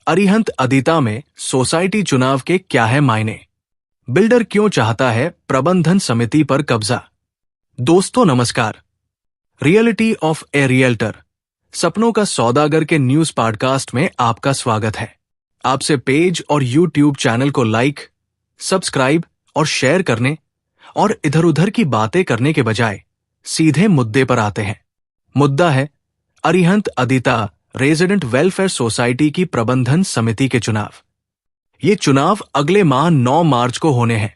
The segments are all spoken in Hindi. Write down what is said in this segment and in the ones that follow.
अरिहंत अदिता में सोसाइटी चुनाव के क्या है मायने? बिल्डर क्यों चाहता है प्रबंधन समिति पर कब्जा? दोस्तों नमस्कार। रियलिटी ऑफ ए रियल्टर, सपनों का सौदागर के न्यूज पॉडकास्ट में आपका स्वागत है। आपसे पेज और यूट्यूब चैनल को लाइक, सब्सक्राइब और शेयर करने और इधर उधर की बातें करने के बजाय सीधे मुद्दे पर आते हैं। मुद्दा है Arihant Adita resident welfare society की प्रबंधन समिति के चुनाव। ये चुनाव अगले माह 9 मार्च को होने हैं।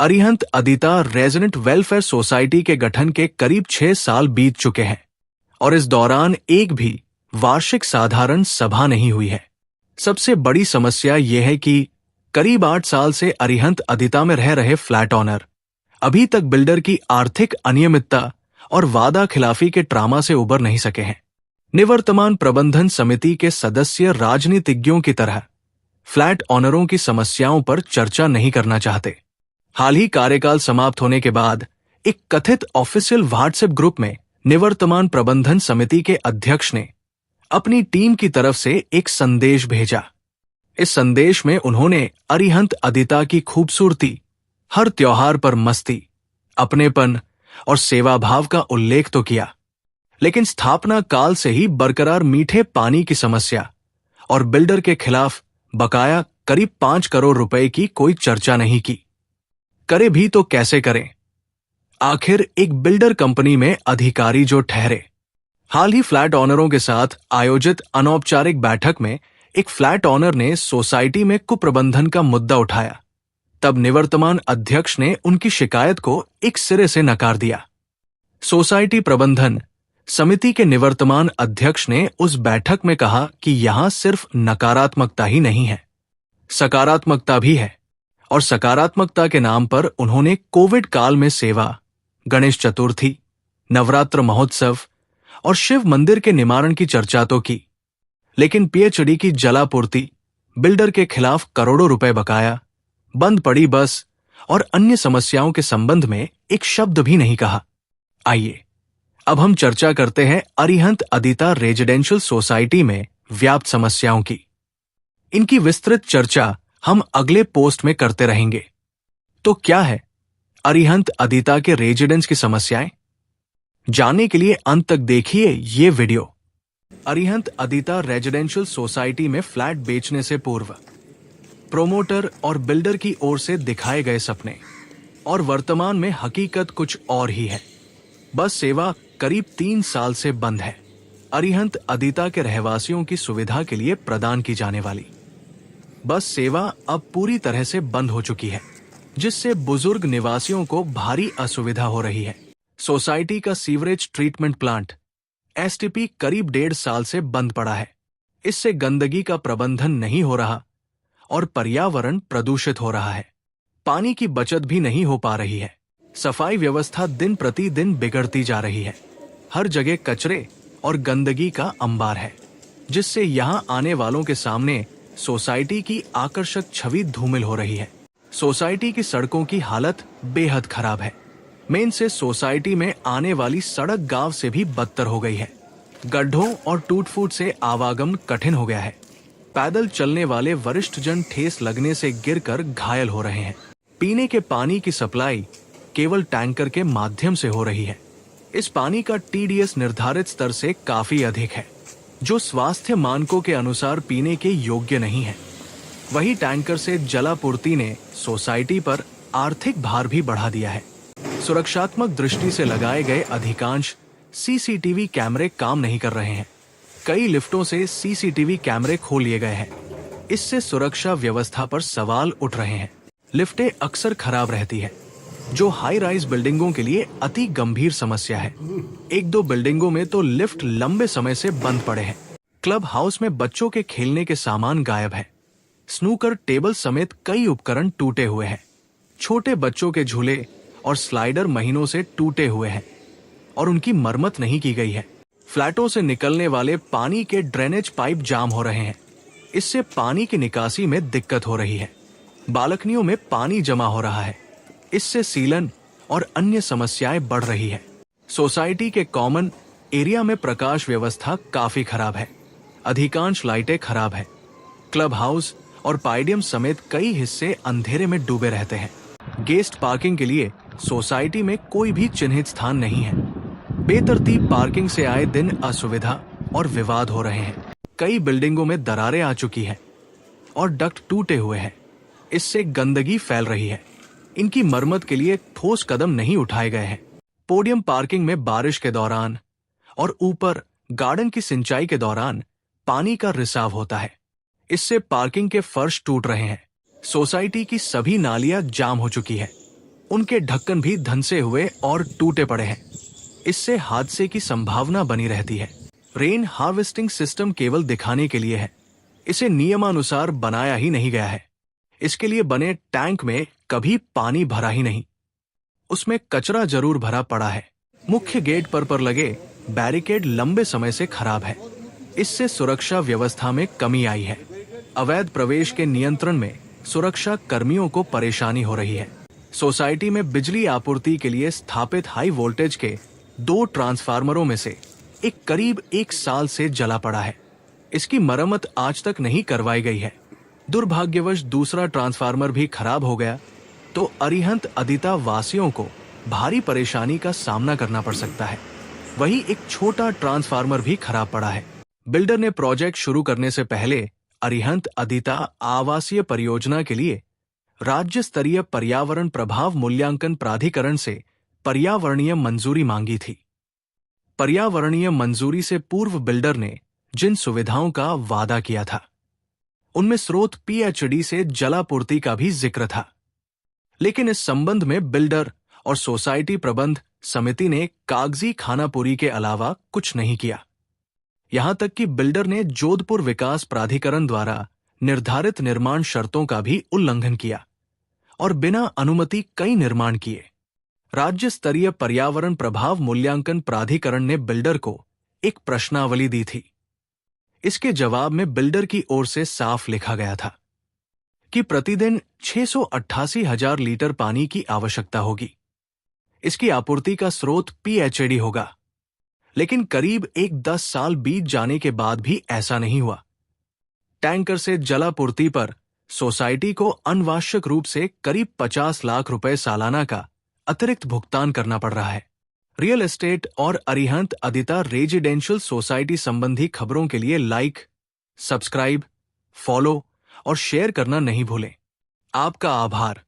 Arihant Adita resident welfare society के गठन के करीब 6 साल बीत चुके हैं और इस दौरान एक भी वार्षिक साधारण सभा नहीं हुई है। सबसे बड़ी समस्या यह है कि करीब 8 साल से अरिहंत अदिता में रह रहे फ्लैट ऑनर अभी तक बिल्डर की आर्थिक अनियमितता और वादा खिलाफी के ट्रामा से उबर नहीं सके हैं। निवर्तमान प्रबंधन समिति के सदस्य राजनीतिज्ञों की तरह फ्लैट ऑनरों की समस्याओं पर चर्चा नहीं करना चाहते। हाल ही कार्यकाल समाप्त होने के बाद एक कथित ऑफिशियल व्हाट्सएप ग्रुप में निवर्तमान प्रबंधन समिति के अध्यक्ष ने अपनी टीम की तरफ से एक संदेश भेजा। इस संदेश में उन्होंने अरिहंत अदिता की खूबसूरती, हर त्योहार पर मस्ती, अपनेपन और सेवाभाव का उल्लेख तो किया, लेकिन स्थापना काल से ही बरकरार मीठे पानी की समस्या और बिल्डर के खिलाफ बकाया करीब 5 करोड़ रुपए की कोई चर्चा नहीं की। करे भी तो कैसे करें? आखिर एक बिल्डर कंपनी में अधिकारी जो ठहरे। हाल ही फ्लैट ऑनरों के साथ आयोजित अनौपचारिक बैठक में एक फ्लैट ऑनर ने सोसाइटी में कुप्रबंधन का मुद्दा उठाया। तब निवर्तमान अध्यक्ष ने उनकी शिकायत को एक सिरे से नकार दिया। सोसाइटी प्रबंधन समिति के निवर्तमान अध्यक्ष ने उस बैठक में कहा कि यहां सिर्फ नकारात्मकता ही नहीं है, सकारात्मकता भी है, और सकारात्मकता के नाम पर उन्होंने कोविड काल में सेवा, गणेश चतुर्थी, नवरात्र महोत्सव और शिव मंदिर के निर्माण की चर्चा तो की, लेकिन पीएचडी की जलापूर्ति, बिल्डर के खिलाफ करोड़ों रुपए बकाया, बंद पड़ी बस और अन्य समस्याओं के संबंध में एक शब्द भी नहीं कहा। आइए अब हम चर्चा करते हैं अरिहंत अदिता रेजिडेंशियल सोसाइटी में व्याप्त समस्याओं की। इनकी विस्तृत चर्चा हम अगले पोस्ट में करते रहेंगे। तो क्या है अरिहंत अदिता के रेजिडेंट्स की समस्याएं? जानने के लिए अंत तक देखिए ये video. Arihant Adita residential society में फ्लैट बेचने से पूर्व प्रोमोटर और बिल्डर की ओर से दिखाए गए सपने और वर्तमान में हकीकत कुछ और ही है। बस सेवा करीब 3 साल से बंद है। अरिहंत अदिता के रहवासियों की सुविधा के लिए प्रदान की जाने वाली बस सेवा अब पूरी तरह से बंद हो चुकी है, जिससे बुजुर्ग निवासियों को भारी असुविधा हो रही है। सोसाइटी का सीवरेज ट्रीटमेंट प्लांट एसटीपी करीब 1.5 साल से बंद पड़ा है। इससे गंदगी का प्रबंधन नहीं हो रहा और पर्यावरण प्रदूषित हो रहा है। पानी की बचत भी नहीं हो पा रही है। सफाई व्यवस्था दिन प्रतिदिन बिगड़ती जा रही है। हर जगह कचरे और गंदगी का अंबार है, जिससे यहां आने वालों के सामने सोसाइटी की आकर्षक छवि धूमिल हो रही है। सोसाइटी की सड़कों की हालत बेहद खराब है। मेन से सोसाइटी में आने वाली सड़क गांव से भी बदतर हो गई है। गड्ढों और टूट फूट से आवागमन कठिन हो गया है। पैदल चलने वाले वरिष्ठ जन ठेस लगने से गिरकर घायल हो रहे हैं। पीने के पानी की सप्लाई केवल टैंकर के माध्यम से हो रही है। इस पानी का टीडीएस निर्धारित स्तर से काफी अधिक है, जो स्वास्थ्य मानकों के अनुसार पीने के योग्य नहीं है। वही टैंकर से जलापूर्ति ने सोसाइटी पर आर्थिक भार भी बढ़ा दिया है। सुरक्षात्मक दृष्टि से लगाए गए अधिकांश सीसीटीवी कैमरे काम नहीं कर रहे हैं। कई लिफ्टों से सीसीटीवी कैमरे खोल लिए गए हैं। इससे सुरक्षा व्यवस्था पर सवाल उठ रहे हैं। लिफ्टें अक्सर खराब रहती है, जो हाई राइज बिल्डिंगों के लिए अति गंभीर समस्या है। 1-2 बिल्डिंगों में तो लिफ्ट लंबे समय से बंद पड़े हैं। क्लब हाउस में बच्चों के खेलने के सामान गायब है। स्नूकर टेबल समेत कई उपकरण टूटे हुए हैं। छोटे बच्चों के झूले और स्लाइडर महीनों से टूटे हुए हैं और उनकी मरम्मत नहीं की गई है। फ्लैटों से निकलने वाले पानी के ड्रेनेज पाइप जाम हो रहे हैं। इससे पानी की निकासी में दिक्कत हो रही है। बालकनियों में पानी जमा हो रहा है। इससे सीलन और अन्य समस्याएं बढ़ रही है। सोसाइटी के कॉमन एरिया में प्रकाश व्यवस्था काफी खराब है। अधिकांश लाइटें खराब है। क्लब हाउस और पाइडियम समेत कई हिस्से अंधेरे में डूबे रहते हैं। गेस्ट पार्किंग के लिए सोसाइटी में कोई भी चिन्हित स्थान नहीं है। बेतरतीब पार्किंग से आए दिन असुविधा और विवाद हो रहे हैं। कई बिल्डिंगों में दरारें आ चुकी हैं और डक्ट टूटे हुए हैं। इससे गंदगी फैल रही है। इनकी मरम्मत के लिए ठोस कदम नहीं उठाए गए हैं। पोडियम पार्किंग में बारिश के दौरान और ऊपर गार्डन की सिंचाई के दौरान पानी का रिसाव होता है। इससे पार्किंग के फर्श टूट रहे हैं। सोसाइटी की सभी नालियां जाम हो चुकी है। उनके ढक्कन भी धंसे हुए और टूटे पड़े हैं। इससे हादसे की संभावना बनी रहती है। रेन हार्वेस्टिंग सिस्टम केवल दिखाने के लिए है। इसे नियमानुसार बनाया ही नहीं गया है। इसके लिए बने टैंक में कभी पानी भरा ही नहीं। उसमें कचरा जरूर भरा पड़ा है। मुख्य गेट पर लगे बैरिकेड लंबे समय से खराब है। इससे सुरक्षा व्यवस्था में कमी आई है। अवैध प्रवेश के नियंत्रण में सुरक्षा कर्मियों को परेशानी हो रही है। सोसाइटी में बिजली आपूर्ति के लिए स्थापित हाई वोल्टेज के 2 ट्रांसफार्मरों में से एक करीब 1 साल से जला पड़ा है। इसकी मरम्मत आज तक नहीं करवाई गई है। दुर्भाग्यवश दूसरा ट्रांसफार्मर भी खराब हो गया तो अरिहंत अदिता वासियों को भारी परेशानी का सामना करना पड़ सकता है। वही एक छोटा ट्रांसफार्मर भी खराब पड़ा है। बिल्डर ने प्रोजेक्ट शुरू करने से पहले अरिहंत अदिता आवासीय परियोजना के लिए राज्य स्तरीय पर्यावरण प्रभाव मूल्यांकन प्राधिकरण से पर्यावरणीय मंजूरी मांगी थी। पर्यावरणीय मंजूरी से पूर्व बिल्डर ने जिन सुविधाओं का वादा किया था उनमें स्रोत पीएचडी से जलापूर्ति का भी जिक्र था। लेकिन इस संबंध में बिल्डर और सोसाइटी प्रबंध समिति ने कागजी खानापुरी के अलावा कुछ नहीं किया। यहां तक कि बिल्डर ने जोधपुर विकास प्राधिकरण द्वारा निर्धारित निर्माण शर्तों का भी उल्लंघन किया और बिना अनुमति कई निर्माण किए। राज्य स्तरीय पर्यावरण प्रभाव मूल्यांकन प्राधिकरण ने बिल्डर को एक प्रश्नावली दी थी। इसके जवाब में बिल्डर की ओर से साफ लिखा गया था कि प्रतिदिन 688,000 लीटर पानी की आवश्यकता होगी। इसकी आपूर्ति का स्रोत पीएचडी होगा। लेकिन करीब 10 साल बीत जाने के बाद भी ऐसा नहीं हुआ। टैंकर से जलापूर्ति पर सोसाइटी को अनावश्यक रूप से करीब 50 लाख रुपए सालाना का अतिरिक्त भुगतान करना पड़ रहा है। रियल एस्टेट और अरिहंत अदिता रेजिडेंशियल सोसाइटी संबंधी खबरों के लिए लाइक, सब्सक्राइब, फॉलो और शेयर करना नहीं भूलें। आपका आभार।